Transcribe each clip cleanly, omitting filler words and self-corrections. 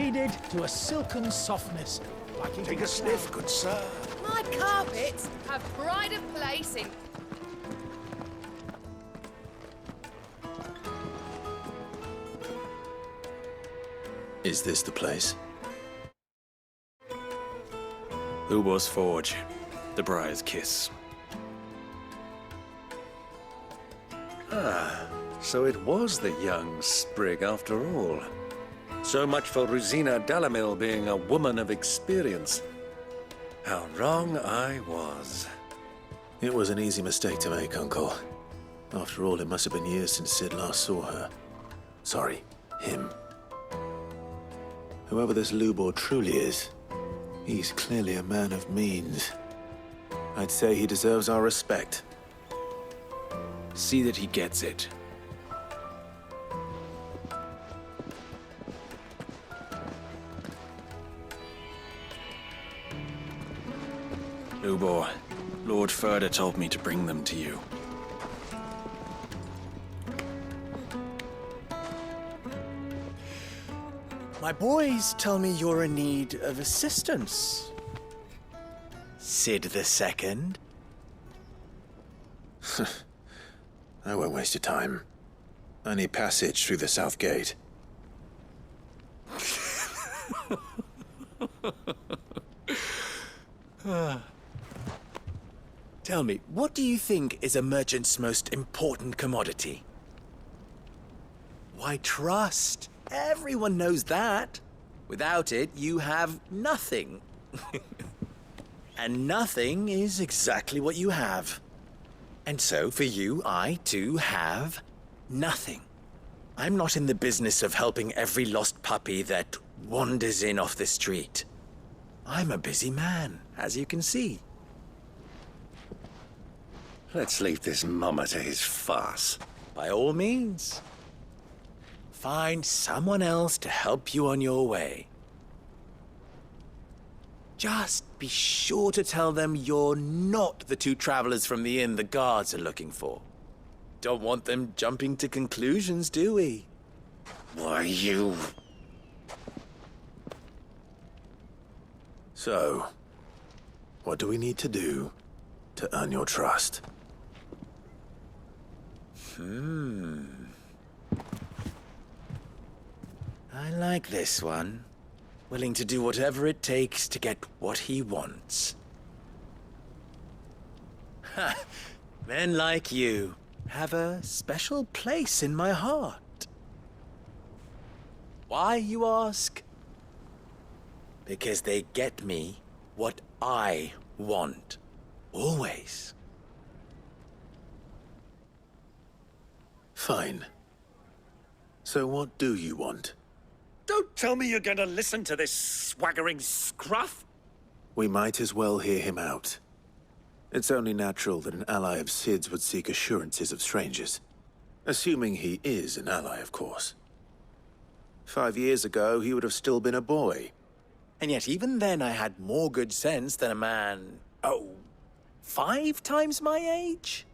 faded to a silken softness. Like Take a sniff, good sir. My carpets have pride of place in... Is this the place? Lubor's Forge. The Briar's Kiss. So it was the young sprig after all. So much for Rosina Dalamil being a woman of experience. How wrong I was. It was an easy mistake to make, Uncle. After all, it must have been years since Sid last saw her. Sorry, him. Whoever this Lubor truly is, he's clearly a man of means. I'd say he deserves our respect. See that he gets it. Lubor, Lord Furder told me to bring them to you. My boys tell me you're in need of assistance. Sid the Second? I won't waste your time. I need passage through the south gate. Tell me, what do you think is a merchant's most important commodity? Why, trust. Everyone knows that. Without it, you have nothing. And nothing is exactly what you have. And so, for you, I, too, have nothing. I'm not in the business of helping every lost puppy that wanders in off the street. I'm a busy man, as you can see. Let's leave this mummer to his farce. By all means. Find someone else to help you on your way. Just be sure to tell them you're not the two travelers from the inn the guards are looking for. Don't want them jumping to conclusions, do we? Why, you... So, what do we need to do to earn your trust? I like this one. Willing to do whatever it takes to get what he wants. Ha! Men like you have a special place in my heart. Why, you ask? Because they get me what I want. Always. Fine. So what do you want? Don't tell me you're going to listen to this swaggering scruff! We might as well hear him out. It's only natural that an ally of Sid's would seek assurances of strangers. Assuming he is an ally, of course. 5 years ago, he would have still been a boy. And yet even then I had more good sense than a man, 5 times my age?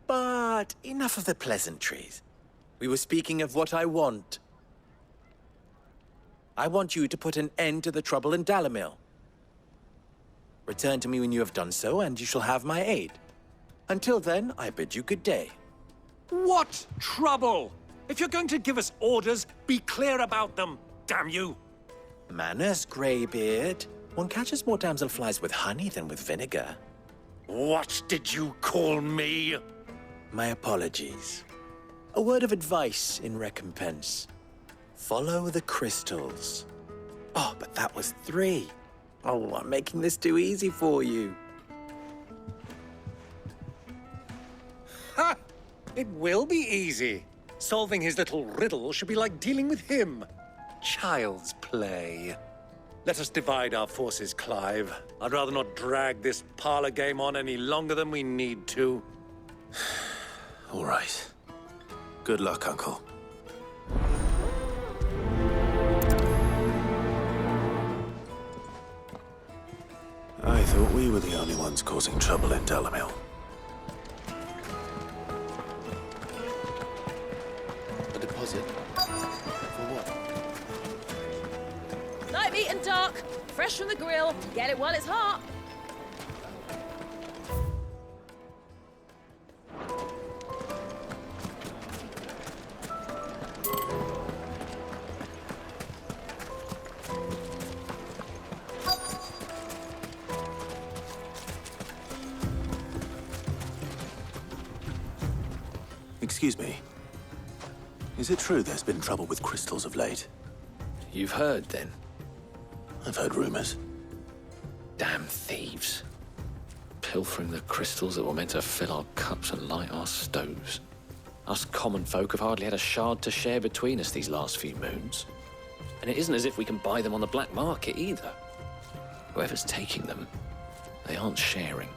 But enough of the pleasantries. We were speaking of what I want. I want you to put an end to the trouble in Dalamil. Return to me when you have done so, and you shall have my aid. Until then, I bid you good day. What trouble? If you're going to give us orders, be clear about them, damn you! Manners, Greybeard. One catches more damselflies with honey than with vinegar. What did you call me? My apologies. A word of advice in recompense. Follow the crystals. Oh, but that was 3. Oh, I'm making this too easy for you. Ha! It will be easy. Solving his little riddle should be like dealing with him. Child's play. Let us divide our forces, Clive. I'd rather not drag this parlor game on any longer than we need to. All right. Good luck, Uncle. I thought we were the only ones causing trouble in Dalamil. A deposit? For what? beaten duck, fresh from the grill. Get it while it's hot. Excuse me. Is it true there's been trouble with crystals of late? You've heard, then? I've heard rumors. Damn thieves. Pilfering the crystals that were meant to fill our cups and light our stoves. Us common folk have hardly had a shard to share between us these last few moons. And it isn't as if we can buy them on the black market either. Whoever's taking them, they aren't sharing.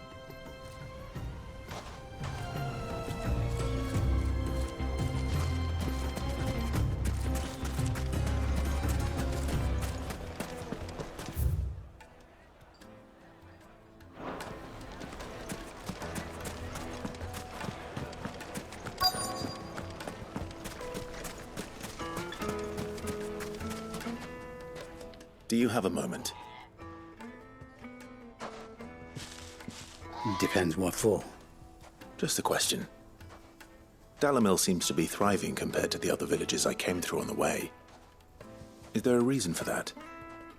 Do you have a moment? Depends what for. Just a question. Dalamil seems to be thriving compared to the other villages I came through on the way. Is there a reason for that?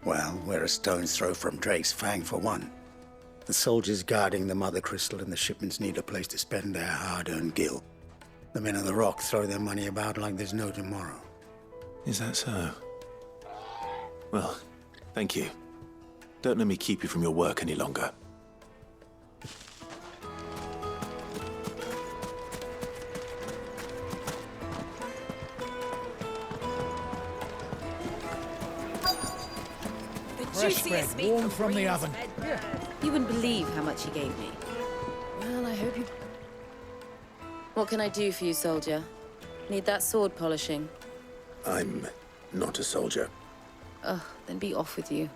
Well, we're a stone's throw from Drake's Fang for one. The soldiers guarding the Mother Crystal and the shipments need a place to spend their hard-earned gil. The men of the Rock throw their money about like there's no tomorrow. Is that so? Well, thank you. Don't let me keep you from your work any longer. Fresh bread, warm from the oven. You wouldn't believe how much he gave me. Well, I hope you... What can I do for you, soldier? Need that sword polishing? I'm not a soldier. Ugh, then be off with you.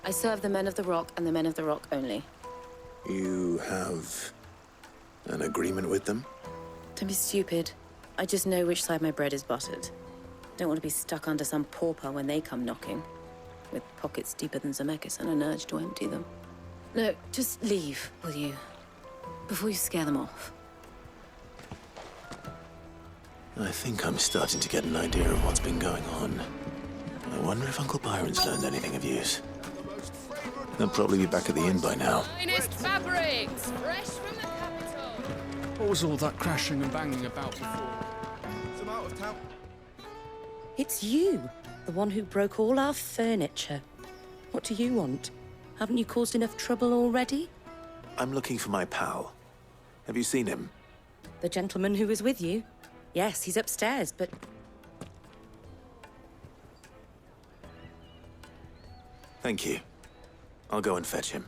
I serve the men of the Rock and the men of the Rock only. You have an agreement with them? Don't be stupid. I just know which side my bread is buttered. Don't want to be stuck under some pauper when they come knocking. With pockets deeper than Zemeckis and an urge to empty them. No, just leave, will you? Before you scare them off. I think I'm starting to get an idea of what's been going on. I wonder if Uncle Byron's learned anything of use. They'll probably be back at the inn by now. Finest fabrics, fresh from the capital. What was all that crashing and banging about before? It's you, the one who broke all our furniture. What do you want? Haven't you caused enough trouble already? I'm looking for my pal. Have you seen him? The gentleman who was with you? Yes, he's upstairs, but... Thank you. I'll go and fetch him.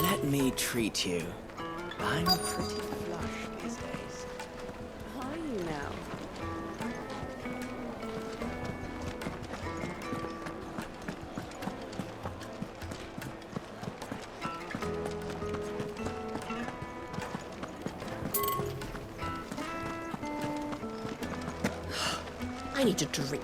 Let me treat you. I'm pretty flush these days. Are you now? I need a drink.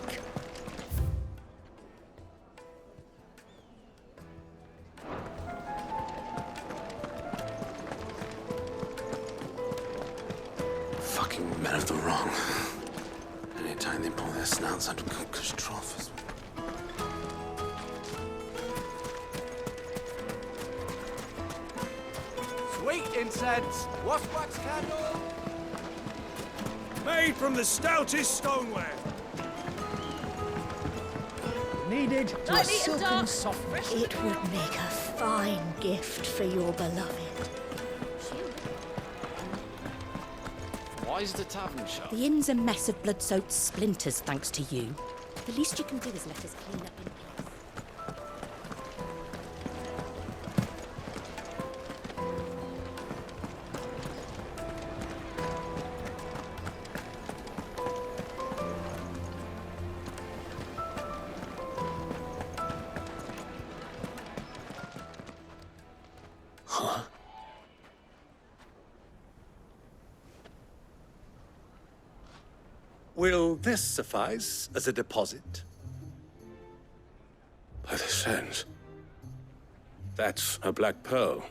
Fucking men of the wrong. Anytime they pull their snouts out of Cook's trough. Sweet incense, wax candle, made from the stoutest stoneware. Needed to a Lightly and silken dark. softness. It would make a fine gift for your beloved. Why is the tavern shut? The inn's a mess of blood-soaked splinters, thanks to you. The least you can do is let us clean up in peace. Will this suffice as a deposit? By the sands. That's a black pearl.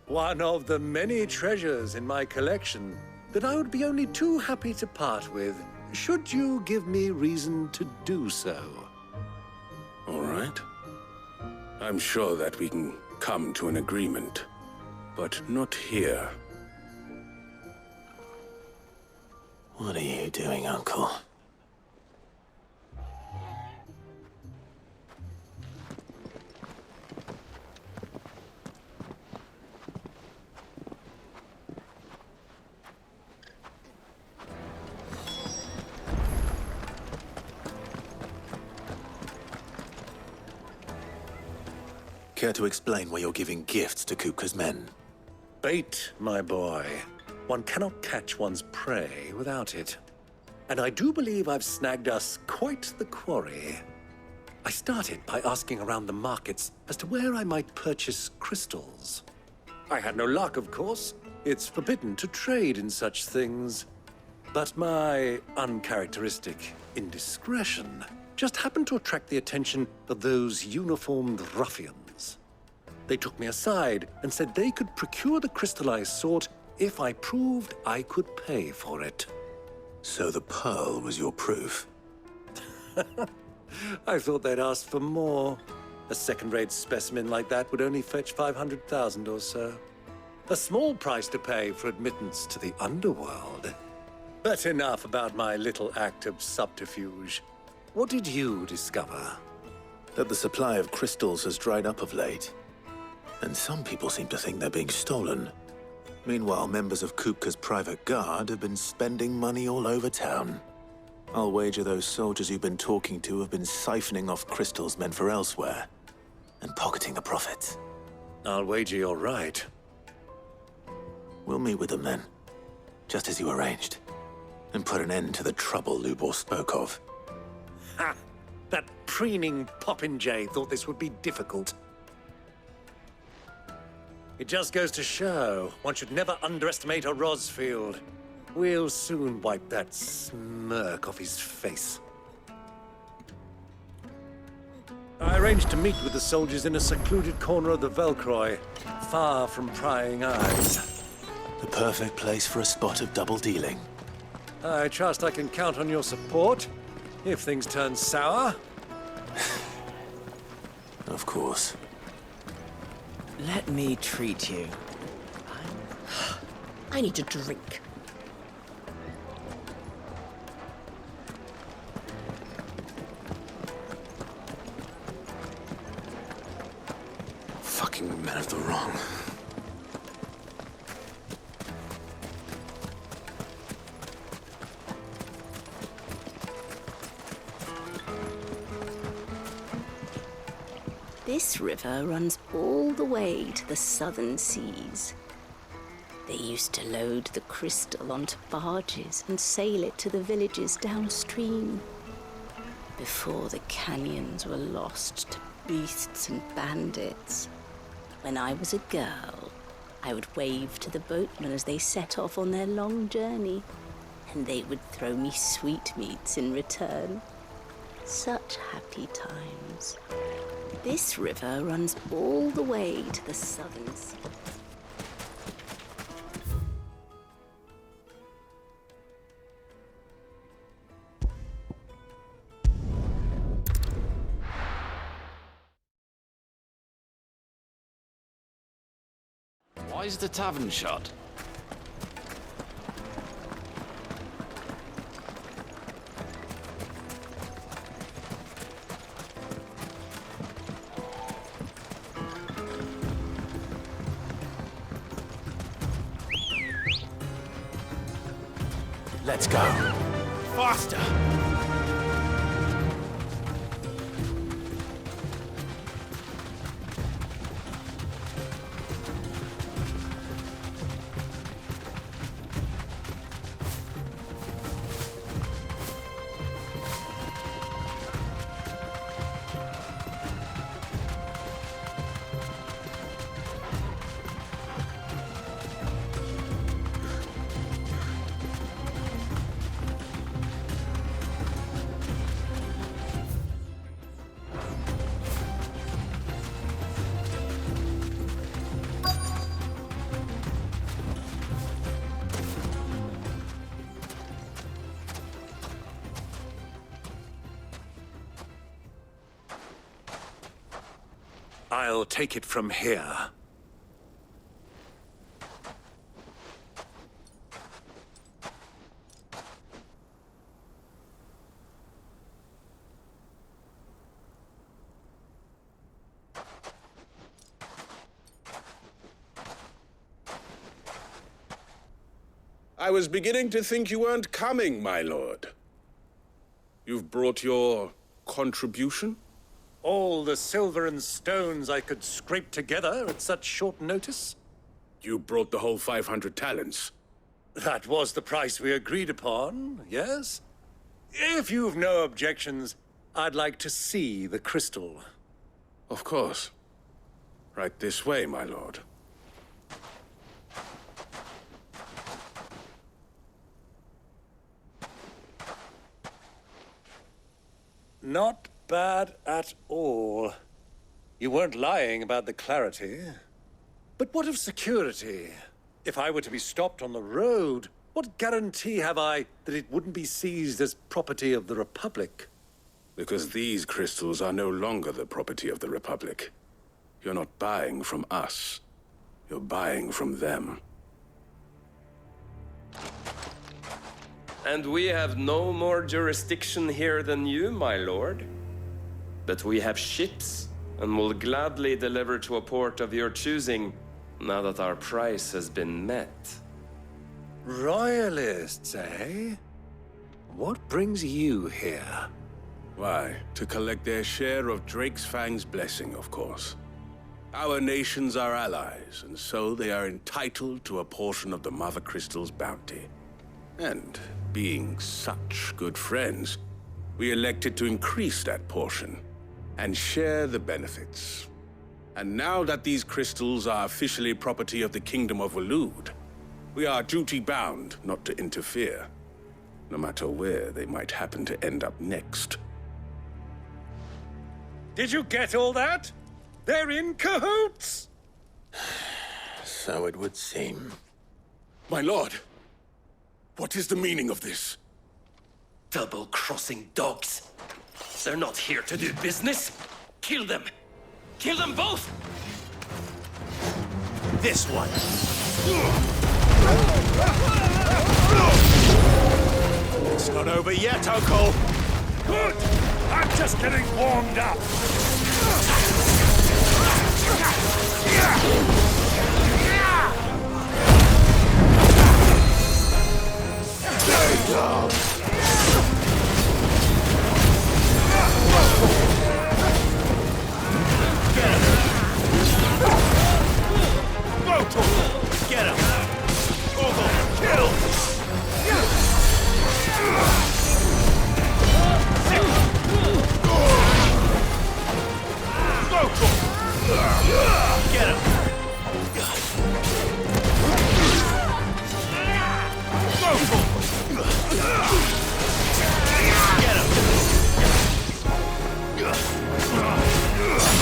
One of the many treasures in my collection that I would be only too happy to part with, should you give me reason to do so. All right. I'm sure that we can come to an agreement, but not here. What are you doing, Uncle? Care to explain why you're giving gifts to Kupka's men? Bait, my boy. One cannot catch one's prey without it. And I do believe I've snagged us quite the quarry. I started by asking around the markets as to where I might purchase crystals. I had no luck, of course. It's forbidden to trade in such things. But my uncharacteristic indiscretion just happened to attract the attention of those uniformed ruffians. They took me aside and said they could procure the crystal I sought if I proved I could pay for it. So the pearl was your proof? I thought they'd ask for more. A second-rate specimen like that would only fetch 500,000 or so. A small price to pay for admittance to the underworld. But enough about my little act of subterfuge. What did you discover? That the supply of crystals has dried up of late. And some people seem to think they're being stolen. Meanwhile, members of Kupka's private guard have been spending money all over town. I'll wager those soldiers you've been talking to have been siphoning off crystals meant for elsewhere, and pocketing the profits. I'll wager you're right. We'll meet with them then, just as you arranged, and put an end to the trouble Lubor spoke of. Ha! That preening popinjay thought this would be difficult. It just goes to show, one should never underestimate a Rosfield. We'll soon wipe that smirk off his face. I arranged to meet with the soldiers in a secluded corner of the Velcroy, far from prying eyes. The perfect place for a spot of double dealing. I trust I can count on your support, if things turn sour. Of course. Let me treat you. I need a drink. Fucking men of the wrong. This river runs all the way to the southern seas. They used to load the crystal onto barges and sail it to the villages downstream. Before the canyons were lost to beasts and bandits. When I was a girl, I would wave to the boatmen as they set off on their long journey, and they would throw me sweetmeats in return. Such happy times. This river runs all the way to the southern sea. Why is the tavern shut? Let's go. Faster! I'll take it from here. I was beginning to think you weren't coming, my lord. You've brought your contribution? All the silver and stones I could scrape together at such short notice? You brought the whole 500 talents. That was the price we agreed upon, yes? If you've no objections, I'd like to see the crystal. Of course. Right this way, my lord. Not bad at all. You weren't lying about the clarity. But what of security? If I were to be stopped on the road, what guarantee have I that it wouldn't be seized as property of the Republic? Because these crystals are no longer the property of the Republic. You're not buying from us. You're buying from them. And we have no more jurisdiction here than you, my lord. But we have ships, and will gladly deliver to a port of your choosing, now that our price has been met. Royalists, eh? What brings you here? Why, to collect their share of Drake's Fang's blessing, of course. Our nations are allies, and so they are entitled to a portion of the Mother Crystal's bounty. And being such good friends, we elected to increase that portion and share the benefits. And now that these crystals are officially property of the Kingdom of Waloed, we are duty-bound not to interfere, no matter where they might happen to end up next. Did you get all that? They're in cahoots! So it would seem. My lord, what is the meaning of this? Double-crossing dogs. They're not here to do business. Kill them. Kill them both! This one. It's not over yet, Uncle. Good! I'm just getting warmed up. Get him! Ogle, kill! Get him! Get him!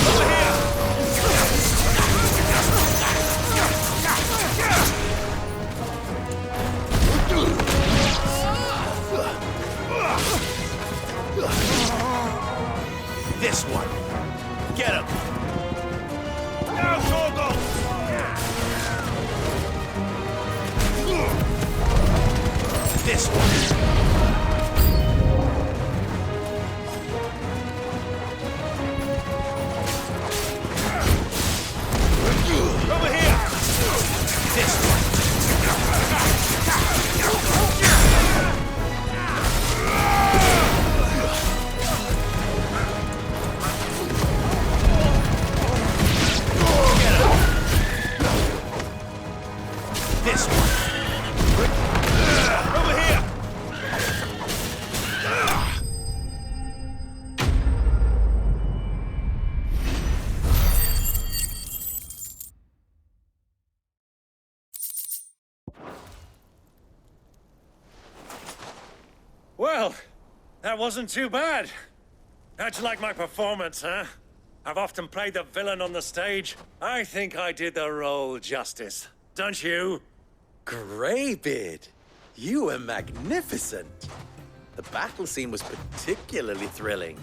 Over here! This one. Get him. Now, Torgal! This one. Over here. This one. This one. Over here. Well, that wasn't too bad. How'd you like my performance, huh? I've often played the villain on the stage. I think I did the role justice. Don't you? Greybeard, you were magnificent. The battle scene was particularly thrilling.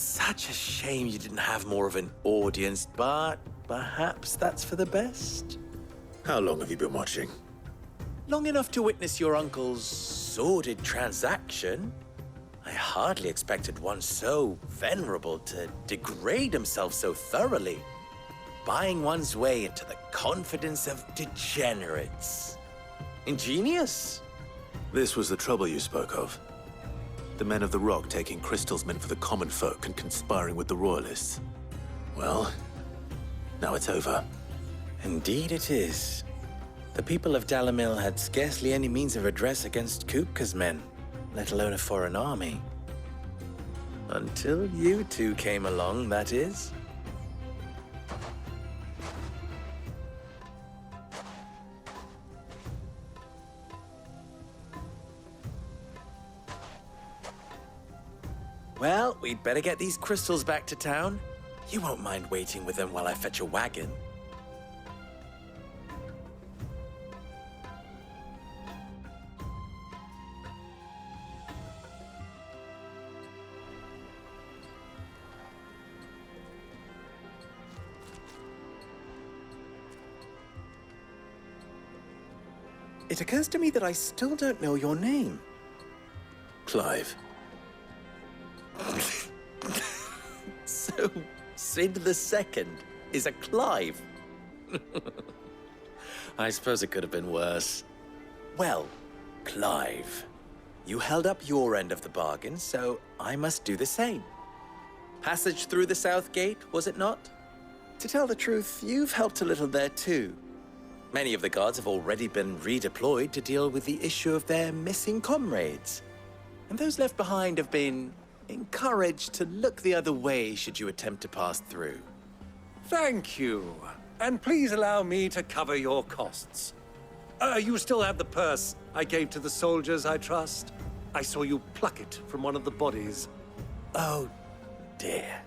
Such a shame you didn't have more of an audience, but perhaps that's for the best. How long have you been watching? Long enough to witness your uncle's sordid transaction. I hardly expected one so venerable to degrade himself so thoroughly, buying one's way into the confidence of degenerates. Ingenious. This was the trouble you spoke of. The men of the Rock taking crystals meant for the common folk and conspiring with the Royalists. Well, now it's over. Indeed it is. The people of Dalamil had scarcely any means of redress against Kupka's men, let alone a foreign army. Until you two came along, that is. Well, we'd better get these crystals back to town. You won't mind waiting with them while I fetch a wagon. It occurs to me that I still don't know your name. Clive. So, Sid the Second is a Clive. I suppose it could have been worse. Well, Clive, you held up your end of the bargain, so I must do the same. Passage through the South Gate, was it not? To tell the truth, you've helped a little there too. Many of the guards have already been redeployed to deal with the issue of their missing comrades. And those left behind have been encouraged to look the other way should you attempt to pass through. Thank you. And please allow me to cover your costs. You still have the purse I gave to the soldiers, I trust? I saw you pluck it from one of the bodies. Oh, dear.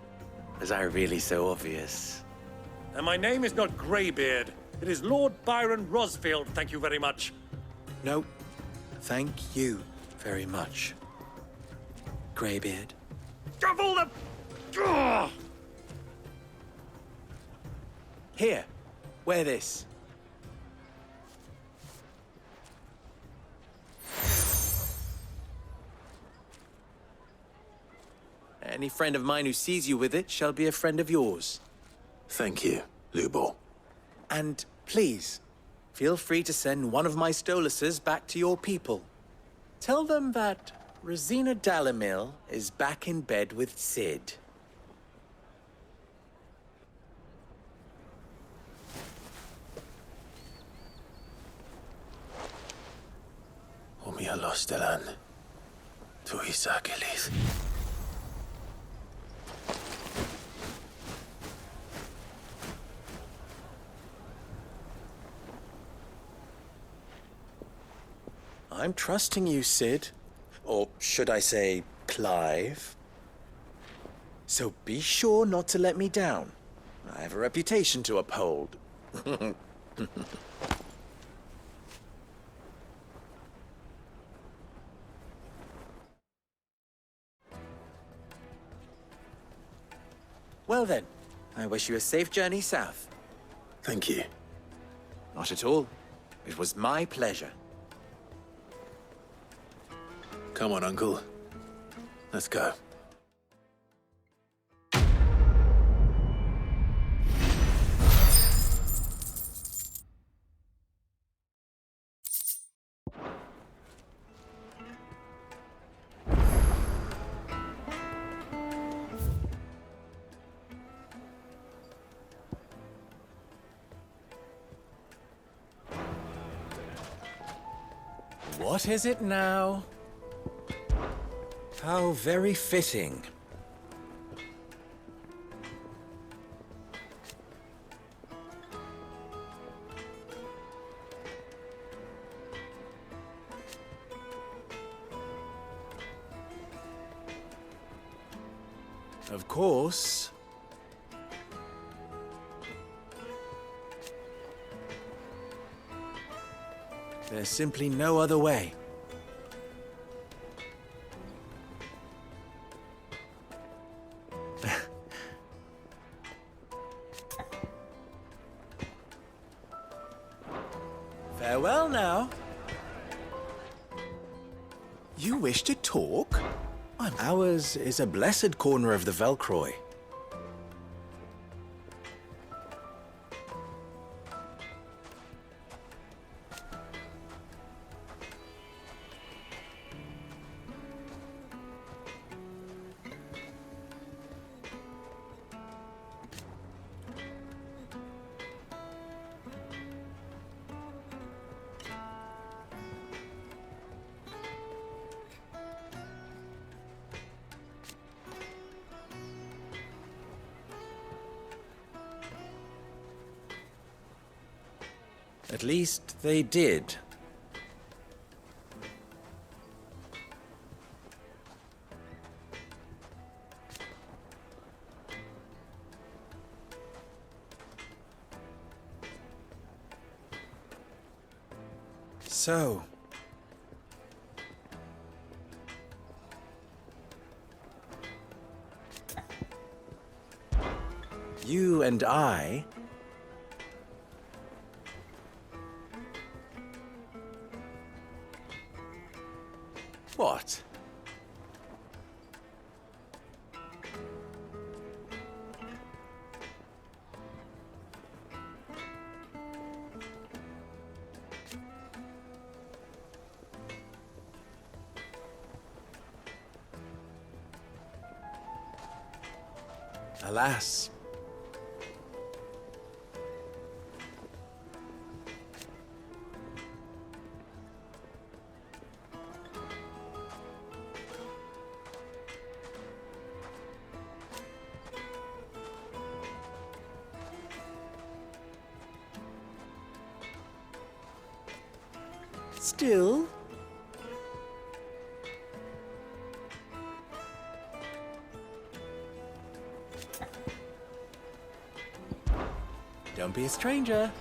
Was I really so obvious? And my name is not Greybeard. It is Lord Byron Rosfield, thank you very much. No, thank you very much, Greybeard. Of all the... Ugh! Here, wear this. Any friend of mine who sees you with it shall be a friend of yours. Thank you, Lubor. And please, feel free to send one of my Stoluses back to your people. Tell them that Rosina Dalamil is back in bed with Sid. Omia Lostelan. Tu Isakelis. I'm trusting you, Sid. Or should I say, Clive? So be sure not to let me down. I have a reputation to uphold. Well then, I wish you a safe journey south. Thank you. Not at all. It was my pleasure. Come on, Uncle. Let's go. What is it now? How very fitting. Of course. There's simply no other way. Farewell now. You wish to talk? Ours is a blessed corner of the Velcroy. At least they did. So, you and I what? Alas. Still, don't be a stranger.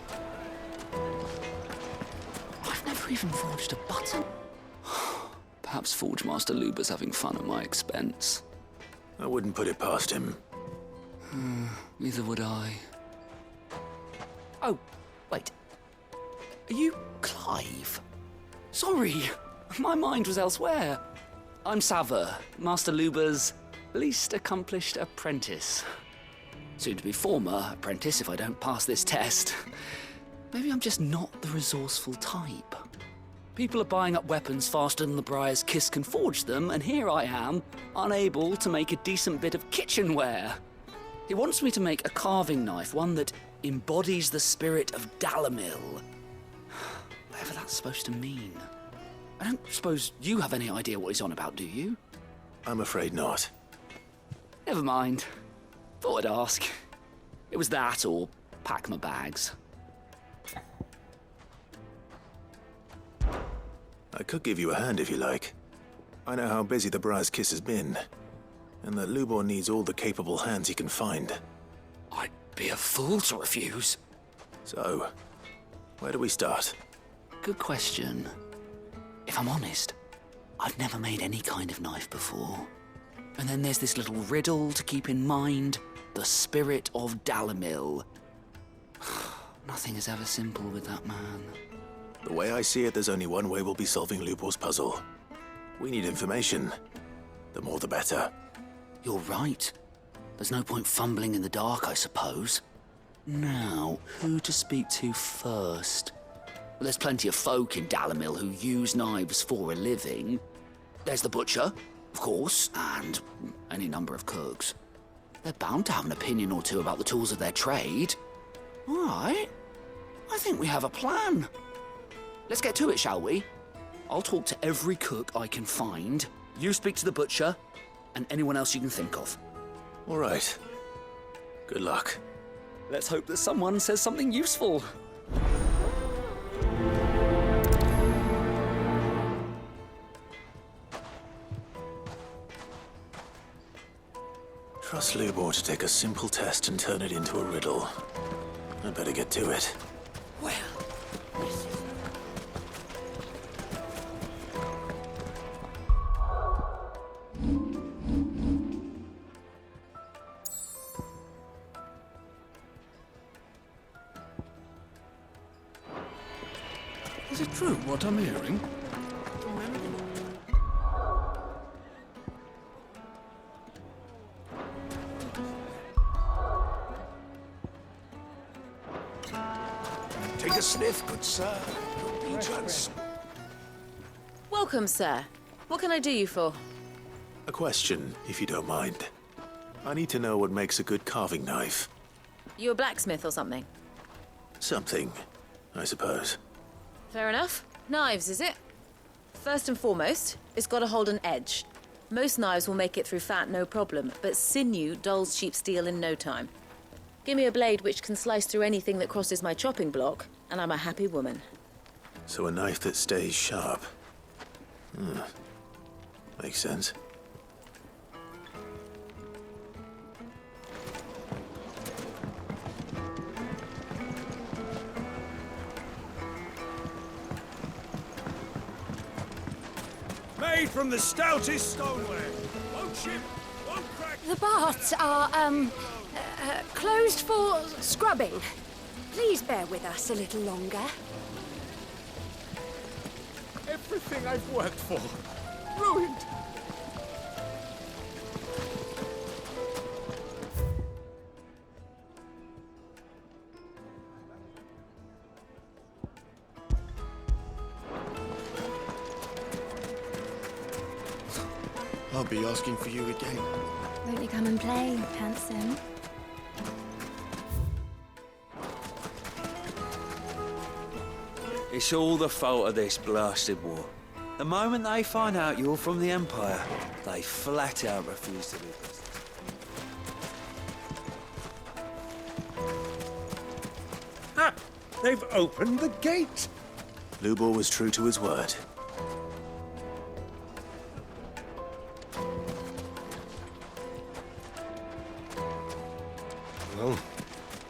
I've never even forged a button. Perhaps Forge Master Luber's having fun at my expense. I wouldn't put it past him. Neither would I. Oh, wait. Are you Clive? Sorry, my mind was elsewhere. I'm Sava, Master Luber's least accomplished apprentice. Soon to be former apprentice if I don't pass this test. Maybe I'm just not the resourceful type. People are buying up weapons faster than the Briar's Kiss can forge them, and here I am, unable to make a decent bit of kitchenware. He wants me to make a carving knife, one that embodies the spirit of Dalamil. Whatever that's supposed to mean. I don't suppose you have any idea what he's on about, do you? I'm afraid not. Never mind. Thought I'd ask. It was that or pack my bags. I could give you a hand if you like. I know how busy the Briar's Kiss has been, and that Lubor needs all the capable hands he can find. I'd be a fool to refuse. So, where do we start? Good question. If I'm honest, I've never made any kind of knife before. And then there's this little riddle to keep in mind. The spirit of Dalamil. Nothing is ever simple with that man. The way I see it, there's only one way we'll be solving Lubor's puzzle. We need information. The more the better. You're right. There's no point fumbling in the dark, I suppose. Now, who to speak to first? Well, there's plenty of folk in Dalamil who use knives for a living. There's the butcher, of course, and any number of cooks. They're bound to have an opinion or two about the tools of their trade. All right. I think we have a plan. Let's get to it, shall we? I'll talk to every cook I can find. You speak to the butcher, and anyone else you can think of. All right. Good luck. Let's hope that someone says something useful. Trust Lubor to take a simple test and turn it into a riddle. I'd better get to it. Well, this is... Is it true what I'm hearing? Take a sniff, good sir. Your agents. Welcome, sir. What can I do you for? A question, if you don't mind. I need to know what makes a good carving knife. You a blacksmith or something? Something, I suppose. Fair enough. Knives, is it? First and foremost, it's got to hold an edge. Most knives will make it through fat, no problem, but sinew dulls cheap steel in no time. Give me a blade which can slice through anything that crosses my chopping block, and I'm a happy woman. So a knife that stays sharp. Makes sense. Made from the stoutest stoneware. Won't chip, won't crack. The baths are, closed for scrubbing. Please bear with us a little longer. Everything I've worked for. Ruined. I'll be asking for you again. Won't you come and play, handsome? It's all the fault of this blasted war. The moment they find out you're from the Empire, they flat out refuse to do business. Ha! They've opened the gate! Lubor was true to his word. Well,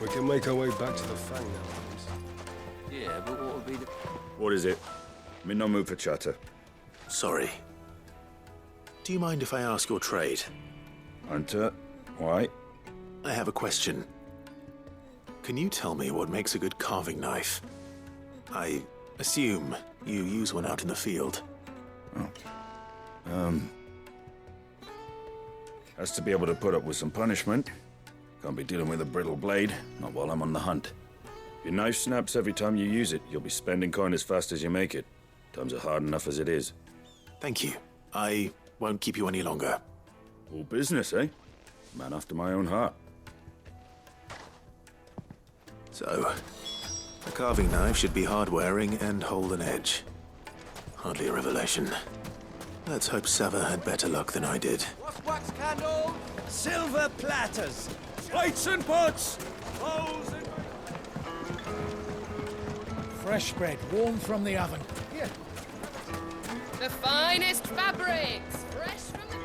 we can make our way back to the Fang now, Yeah, but what would be the... What is it? I'm in no mood for chatter. Sorry. Do you mind if I ask your trade? Hunter, why? I have a question. Can you tell me what makes a good carving knife? I assume you use one out in the field. Has to be able to put up with some punishment. Can't be dealing with a brittle blade, not while I'm on the hunt. If your knife snaps every time you use it, you'll be spending coin as fast as you make it. Times are hard enough as it is. Thank you. I won't keep you any longer. All business, eh? Man after my own heart. So, a carving knife should be hard-wearing and hold an edge. Hardly a revelation. Let's hope Sava had better luck than I did. Wax candle, silver platters, plates and pots, bowls and... Fresh bread, warm from the oven. Here. The finest fabrics, fresh from the...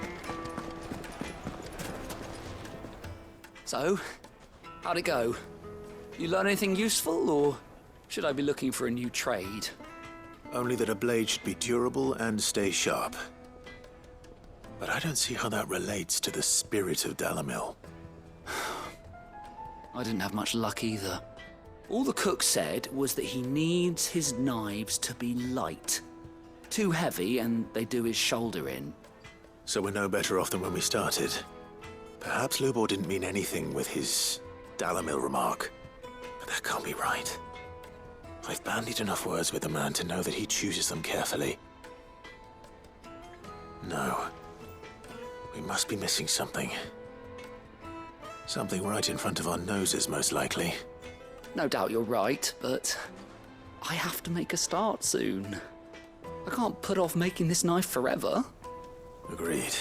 So, how'd it go? You learn anything useful, or should I be looking for a new trade? Only that a blade should be durable and stay sharp. But I don't see how that relates to the spirit of Dalamil. I didn't have much luck either. All the cook said was that he needs his knives to be light. Too heavy and they do his shoulder in. So we're no better off than when we started. Perhaps Lubor didn't mean anything with his Dalamil remark. But that can't be right. I've bandied enough words with the man to know that he chooses them carefully. No. We must be missing something. Something right in front of our noses, most likely. No doubt you're right, but I have to make a start soon. I can't put off making this knife forever. Agreed.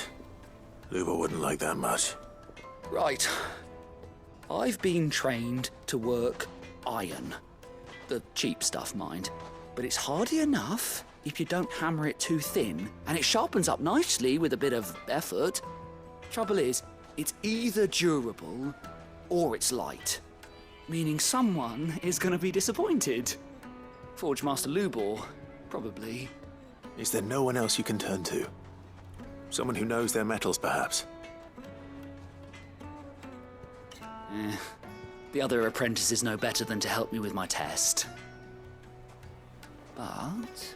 Lubor wouldn't like that much. Right. I've been trained to work iron. The cheap stuff, mind. But it's hardy enough if you don't hammer it too thin, and it sharpens up nicely with a bit of effort. Trouble is, it's either durable or it's light. Meaning someone is going to be disappointed. Forge Master Lubor, probably. Is there no one else you can turn to? Someone who knows their metals, perhaps? The other apprentices know better than to help me with my test. But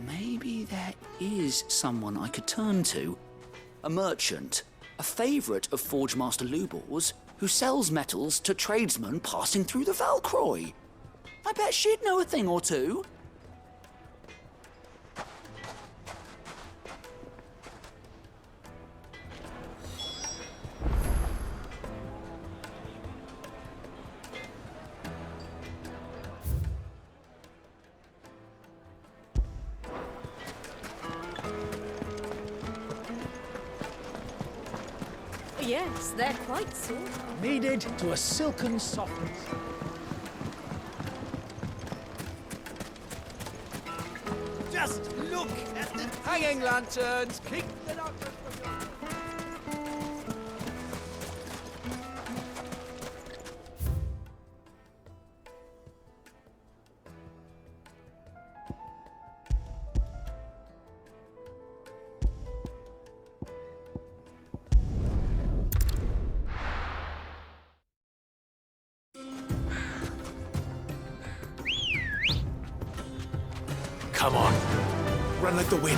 maybe there is someone I could turn to. A merchant, a favourite of Forge Master Lubor's, who sells metals to tradesmen passing through the Valcroy. I bet she'd know a thing or two. Yes, they're quite sort of. Kneaded to a silken softness. Just look at the hanging lanterns. Keep them up. Come on. Run like the wind.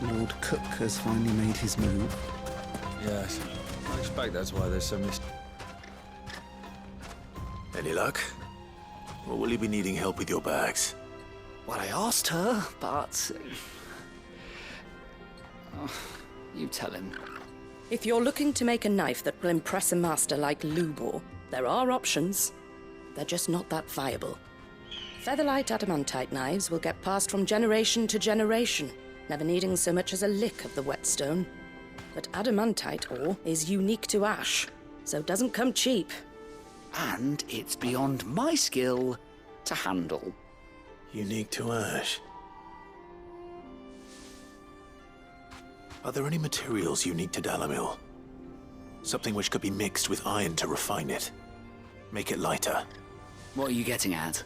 Lord Cook has finally made his move. Yes, I expect that's why there's so many... Any luck? Or will you be needing help with your bags? Well, I asked her, but... Oh, you tell him. If you're looking to make a knife that will impress a master like Lubor, there are options. They're just not that viable. Featherlight adamantite knives will get passed from generation to generation, never needing so much as a lick of the whetstone. But adamantite ore is unique to ash, so it doesn't come cheap. And it's beyond my skill to handle. Unique to ash. Are there any materials unique to Dalamil? Something which could be mixed with iron to refine it. Make it lighter. What are you getting at?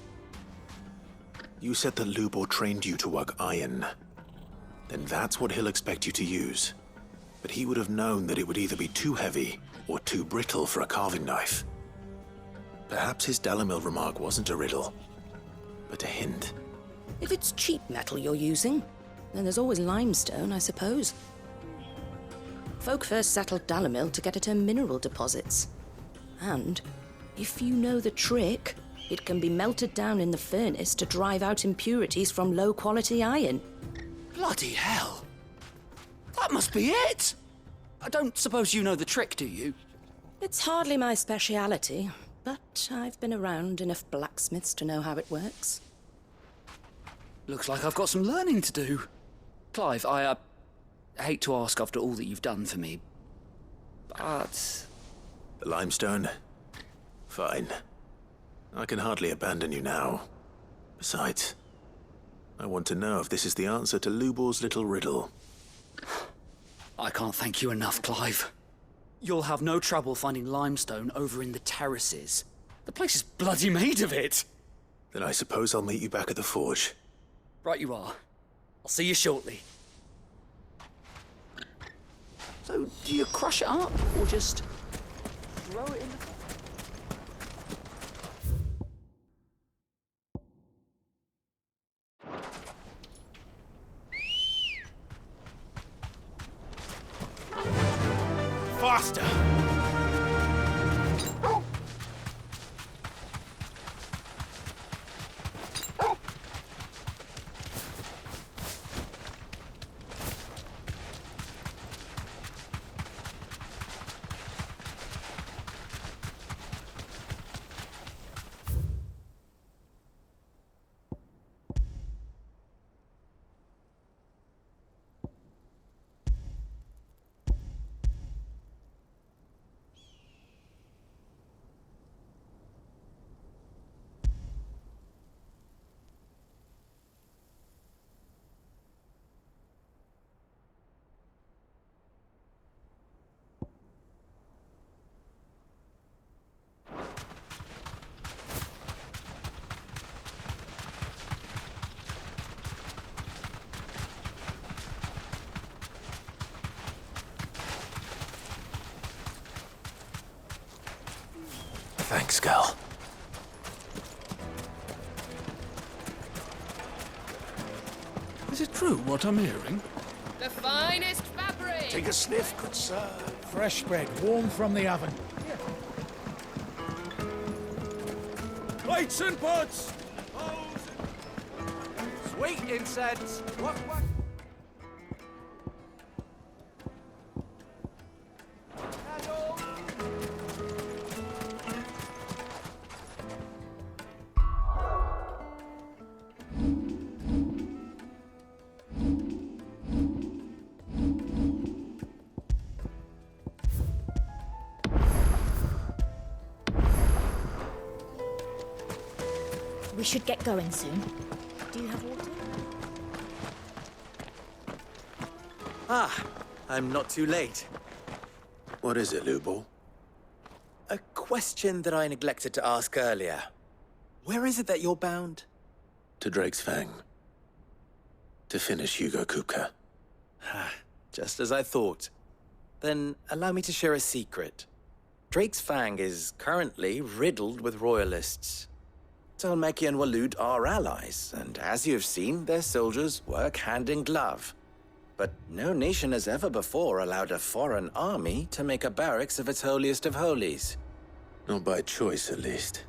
You said that Lubor trained you to work iron. Then that's what he'll expect you to use. But he would have known that it would either be too heavy or too brittle for a carving knife. Perhaps his Dalamil remark wasn't a riddle, but a hint. If it's cheap metal you're using, then there's always limestone, I suppose. Folk first settled Dalamil to get at her mineral deposits. And, if you know the trick, it can be melted down in the furnace to drive out impurities from low-quality iron. Bloody hell! That must be it! I don't suppose you know the trick, do you? It's hardly my speciality, but I've been around enough blacksmiths to know how it works. Looks like I've got some learning to do. Clive, I hate to ask after all that you've done for me, but... The limestone? Fine. I can hardly abandon you now. Besides, I want to know if this is the answer to Lubor's little riddle. I can't thank you enough, Clive. You'll have no trouble finding limestone over in the terraces. The place is bloody made of it. Then I suppose I'll meet you back at the forge. Right you are. I'll see you shortly. So, do you crush it up, or just throw it in the... Faster! Thanks, Gal. Is it true what I'm hearing? The finest fabric! Take a sniff, good sir. Fresh bread, warm from the oven. Plates and pots! Sweet incense! What? We should get going soon. Do you have water? Ah, I'm not too late. What is it, Lubor? A question that I neglected to ask earlier. Where is it that you're bound? To Drake's Fang. To finish Hugo Kupka. Just as I thought. Then allow me to share a secret. Drake's Fang is currently riddled with royalists. Talmeki and Waloed are allies, and as you have seen, their soldiers work hand in glove. But no nation has ever before allowed a foreign army to make a barracks of its holiest of holies. Not by choice, at least.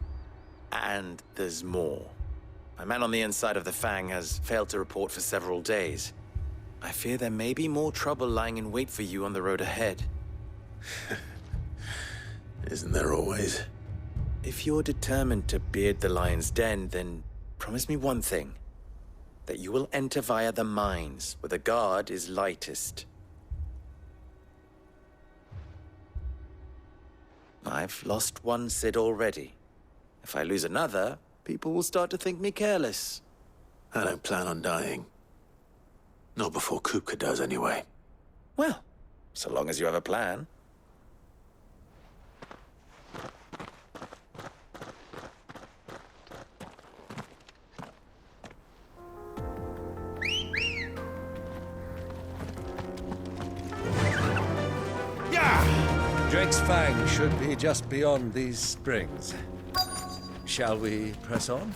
And there's more. My man on the inside of the Fang has failed to report for several days. I fear there may be more trouble lying in wait for you on the road ahead. Isn't there always? If you're determined to beard the lion's den, then promise me one thing. That you will enter via the mines, where the guard is lightest. I've lost one Cid already. If I lose another, people will start to think me careless. I don't plan on dying. Not before Kupka does, anyway. Well, so long as you have a plan. Drake's Fang should be just beyond these springs. Shall we press on?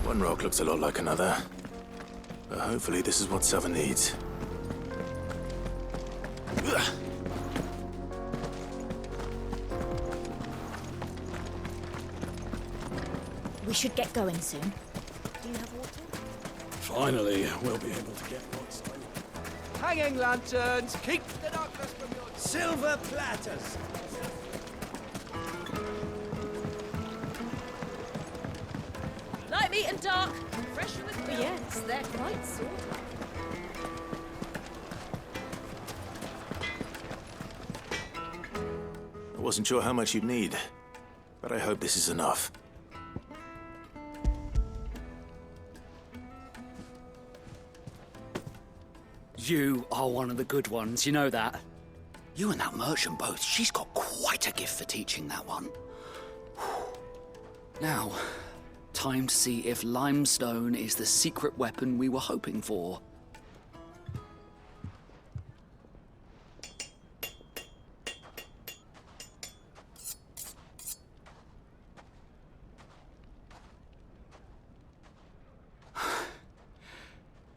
One rock looks a lot like another. But hopefully this is what Sava needs. We should get going soon. Do you have water? Finally, we'll be able to get what's done. Hanging lanterns, keep the darkness from your... Silver platters! Light meat and dark. Fresh with milk. Yes, they're quite sort. I wasn't sure how much you'd need, but I hope this is enough. You are one of the good ones, you know that. You and that merchant both, she's got quite a gift for teaching that one. Now, time to see if limestone is the secret weapon we were hoping for.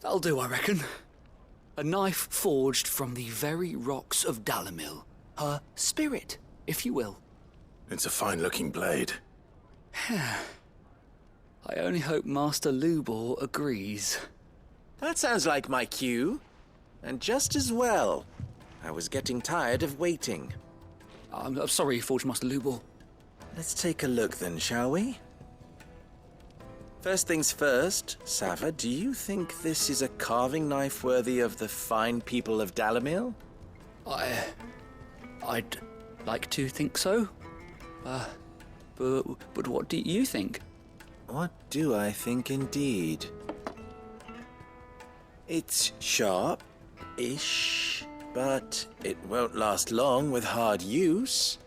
That'll do, I reckon. A knife forged from the very rocks of Dalamil. Her spirit, if you will. It's a fine-looking blade. I only hope Master Lubor agrees. That sounds like my cue. And just as well. I was getting tired of waiting. I'm sorry, Forge Master Lubor. Let's take a look then, shall we? First things first, Sava, do you think this is a carving knife worthy of the fine people of Dalamil? I'd like to think so. But what do you think? What do I think indeed? It's sharp, Ish, but it won't last long with hard use.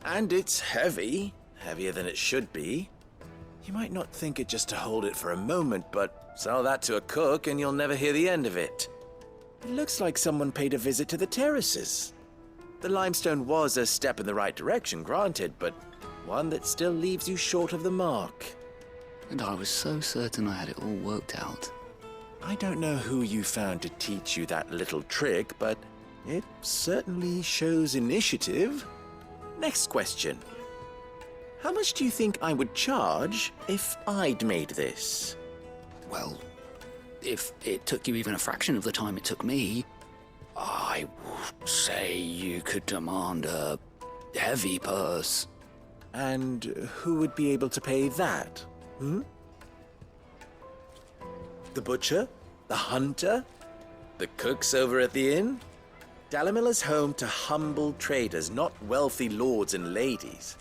And it's heavy, heavier than it should be. You might not think it just to hold it for a moment, but sell that to a cook and you'll never hear the end of it. It looks like someone paid a visit to the terraces. The limestone was a step in the right direction, granted, but one that still leaves you short of the mark. And I was so certain I had it all worked out. I don't know who you found to teach you that little trick, but it certainly shows initiative. Next question. How much do you think I would charge if I'd made this? Well, if it took you even a fraction of the time it took me, I would say you could demand a heavy purse. And who would be able to pay that? The butcher? The hunter? The cooks over at the inn? Dalimil is home to humble traders, not wealthy lords and ladies.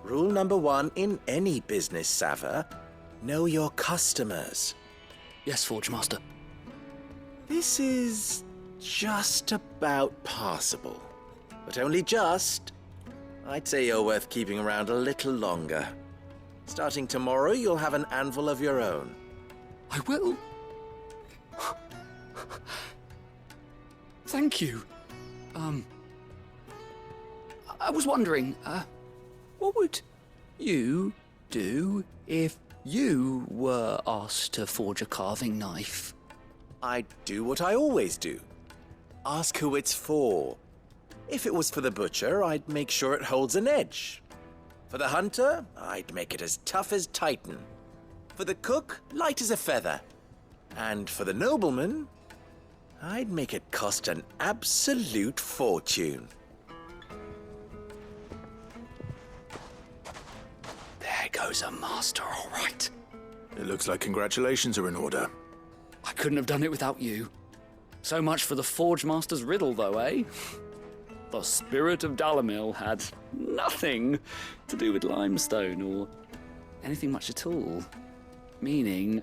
Rule number 1 in any business, Sava: know your customers. Yes, Forge Master. This is just about passable. But only just. I'd say you're worth keeping around a little longer. Starting tomorrow, you'll have an anvil of your own. I will. Thank you. I was wondering, what would you do if you were asked to forge a carving knife? I'd do what I always do. Ask who it's for. If it was for the butcher, I'd make sure it holds an edge. For the hunter, I'd make it as tough as Titan. For the cook, light as a feather. And for the nobleman, I'd make it cost an absolute fortune. There goes a master, all right. It looks like congratulations are in order. I couldn't have done it without you. So much for the Forge Master's riddle, though, eh? The spirit of Dalimil had nothing to do with limestone or anything much at all. Meaning,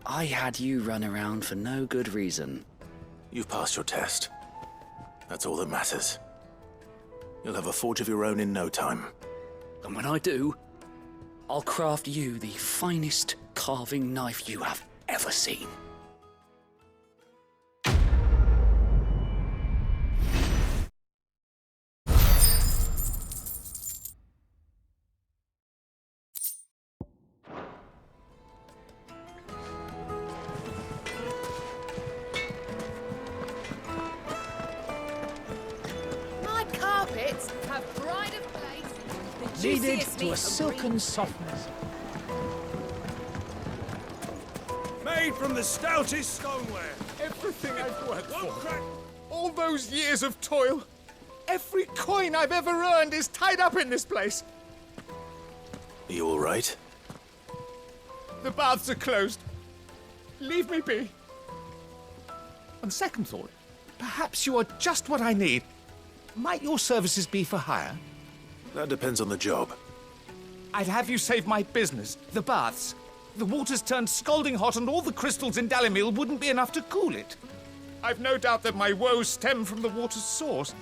I had you run around for no good reason. You've passed your test. That's all that matters. You'll have a forge of your own in no time. And when I do, I'll craft you the finest carving knife you have ever seen. Kneaded to a silken softness. Made from the stoutest stoneware. Everything I've worked for. All those years of toil. Every coin I've ever earned is tied up in this place. Are you all right? The baths are closed. Leave me be. On second thought, perhaps you are just what I need. Might your services be for hire? That depends on the job. I'd have you save my business, the baths. The water's turned scalding hot and all the crystals in Dalimil wouldn't be enough to cool it. I've no doubt that my woes stem from the water's source.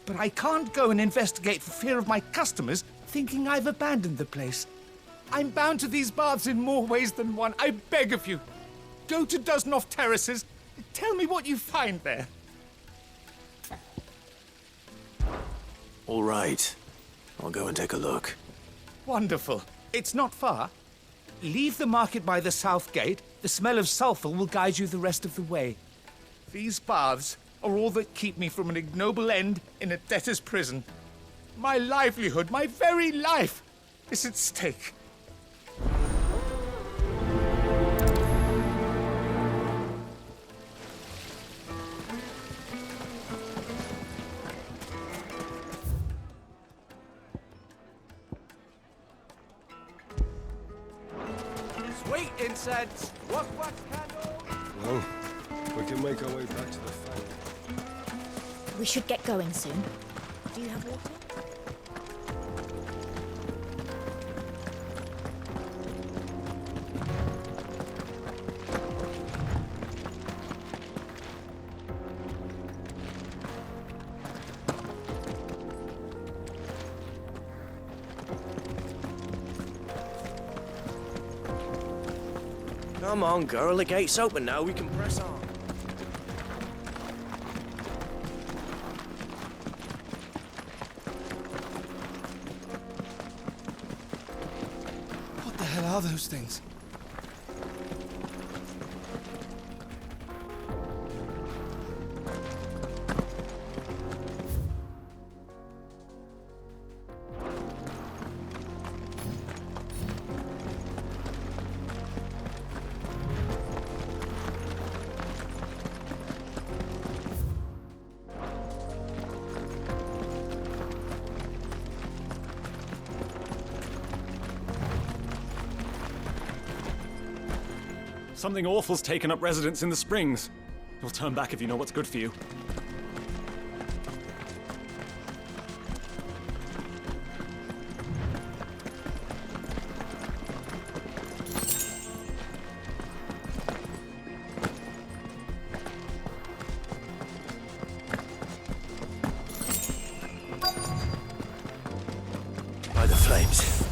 But I can't go and investigate for fear of my customers thinking I've abandoned the place. I'm bound to these baths in more ways than one. I beg of you. Go to Dusnoff Terraces. Tell me what you find there. All right. I'll go and take a look. Wonderful. It's not far. Leave the market by the south gate. The smell of sulphur will guide you the rest of the way. These baths are all that keep me from an ignoble end in a debtor's prison. My livelihood, my very life, is at stake. Sweet incense. Wax candle. Well, we can make our way back to the fang. We should get going soon. Do you have water? Come on, girl, the gate's open now, we can press on. What the hell are those things? Something awful's taken up residence in the springs. You'll turn back if you know what's good for you. By the flames.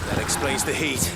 That explains the heat.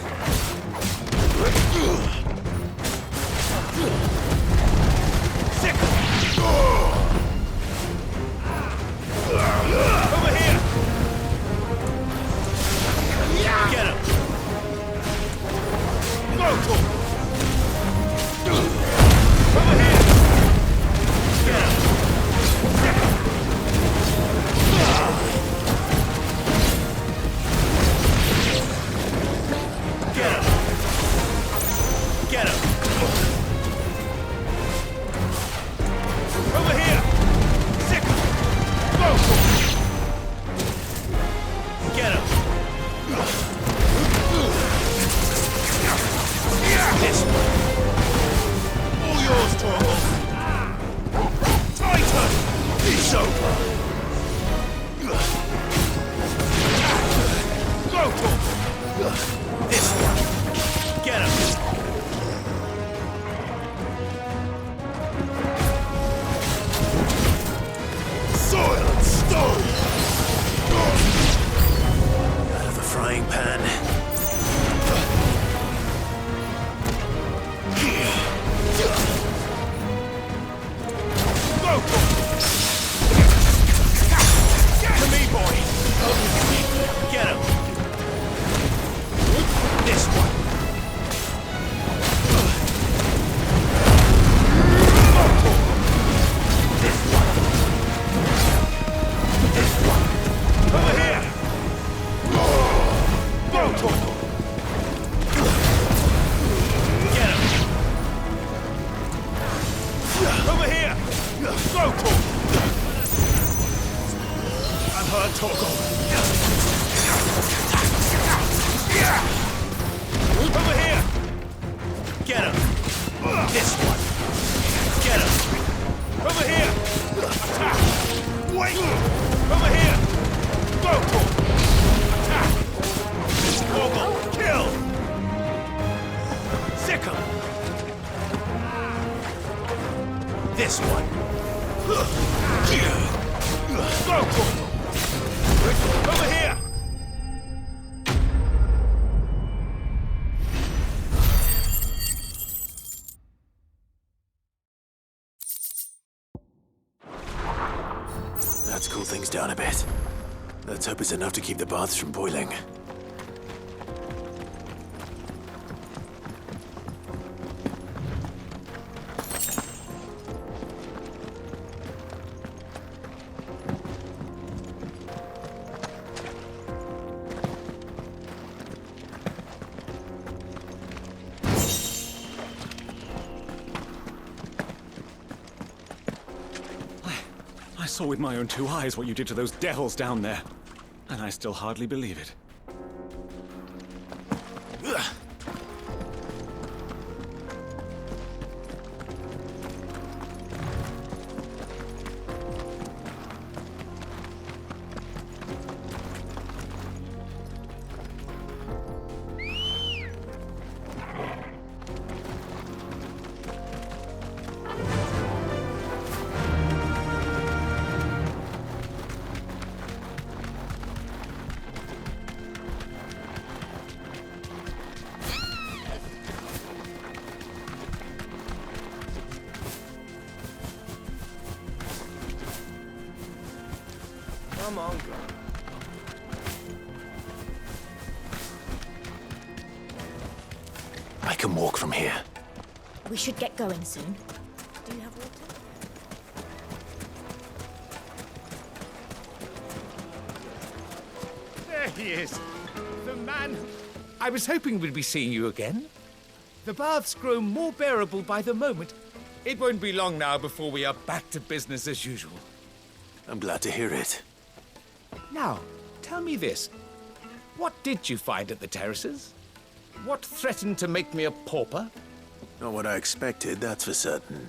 Let's cool things down a bit. Let's hope it's enough to keep the baths from boiling. I saw with my own two eyes what you did to those devils down there, and I still hardly believe it. Come on, go. I can walk from here. We should get going soon. Do you have water? There he is. The man. I was hoping we'd be seeing you again. The baths grow more bearable by the moment. It won't be long now before we are back to business as usual. I'm glad to hear it. Now, tell me this. What did you find at the terraces? What threatened to make me a pauper? Not what I expected, that's for certain.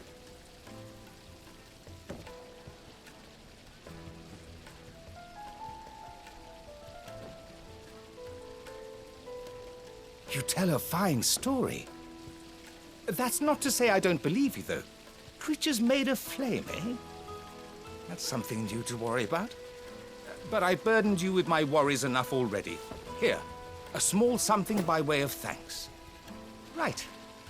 You tell a fine story. That's not to say I don't believe you, though. Creatures made of flame, eh? That's something new to worry about. But I burdened you with my worries enough already. Here, a small something by way of thanks. Right.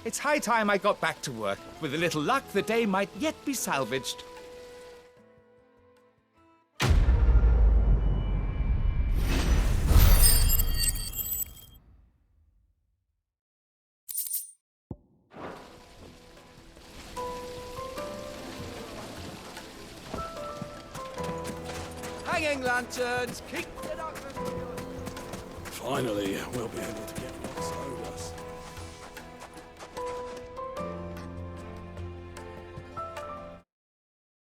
It's high time I got back to work. With a little luck, the day might yet be salvaged. Hanging lanterns, keep the darkness. Finally, we'll be able to get what's owed us.